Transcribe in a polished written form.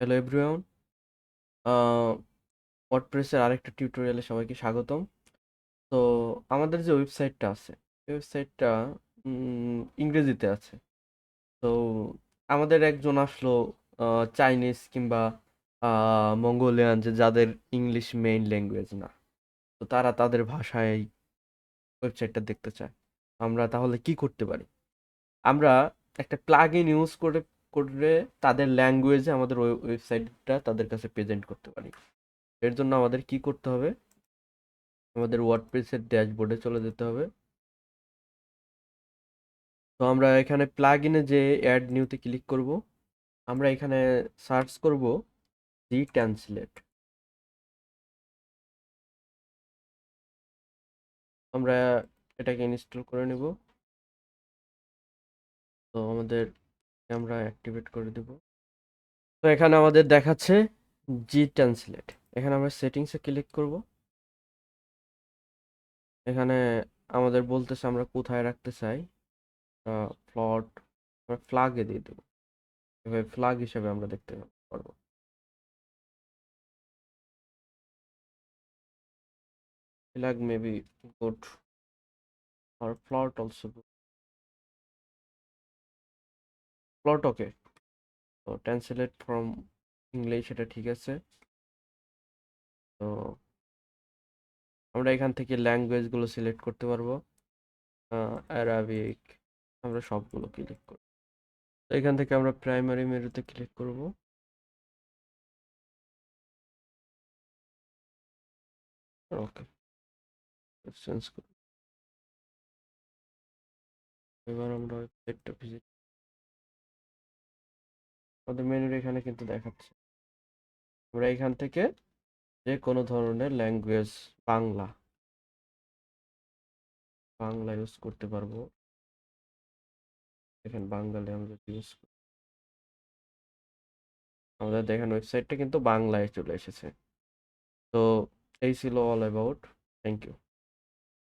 Hello everyone, ওয়ার্ডপ্রেসের আরেকটা টিউটোরিয়ালে সবাইকে স্বাগতম। তো আমাদের যে ওয়েবসাইটটা আছে, এই ওয়েবসাইটটা ইংরেজিতে আছে। তো আমাদের একজন আসলো চাইনিজ কিংবা মঙ্গোলিয়ান, যে যাদের ইংলিশ মেইন ল্যাঙ্গুয়েজ না, তো তারা তাদের ভাষায় ওয়েবসাইটটা দেখতে চায়। আমরা তাহলে কি করতে পারি? আমরা একটা প্লাগইন ইউজ করে করে তাদের ল্যাঙ্গুয়েজে আমাদের ওয়েবসাইটটা তাদের কাছে প্রেজেন্ট করতে পারি। এর জন্য আমাদের কি করতে হবে? আমাদের ওয়ার্ডপ্রেসের ড্যাশবোর্ডে চলে যেতে হবে। তো আমরা এখানে প্লাগইনে যে অ্যাড নিউতে ক্লিক করব। আমরা এখানে সার্চ করব জি ট্রান্সলেট। আমরা এটাকে ইনস্টল করে নেব। তো আমাদের আমরা অ্যাক্টিভেট করে দেব। তো এখানে আমাদের দেখাচ্ছে জি ট্রান্সলেট। এখানে আমরা সেটিংসে ক্লিক করব। এখানে আমাদের বলতেছে আমরা কোথায় রাখতে চাই। প্লট ফ্ল্যাগে দিয়ে দেবো। এভাবে ফ্ল্যাগ হিসেবে আমরা দেখতে পারবো। Flag maybe good or plot also good. Plot ওকে। তো ট্রান্সলেট ফ্রম ইংলিশ এটা ঠিক আছে। তো আমরা এখান থেকে ল্যাঙ্গুয়েজ গুলো সিলেক্ট করতে পারবো। অ্যারাবিক, আমরা সবগুলো ক্লিক করব। তো এখান থেকে আমরা প্রাইমারি মেনুতে ক্লিক করব। ওকে, চেঞ্জ করব। এবার আমরা ওয়েবসাইটটা ভিজিট, আমাদের মেনুর এখানে কিন্তু দেখাচ্ছে আমরা এখান থেকে যে কোনো ধরনের ল্যাঙ্গুয়েজ, বাংলা বাংলা ইউজ করতে পারবো। এখানে বাঙালি আমরা ইউজ, আমাদের দেখেন ওয়েবসাইটটা কিন্তু বাংলায় চলে এসেছে। তো এই ছিল অল অ্যাবাউট। Thank you.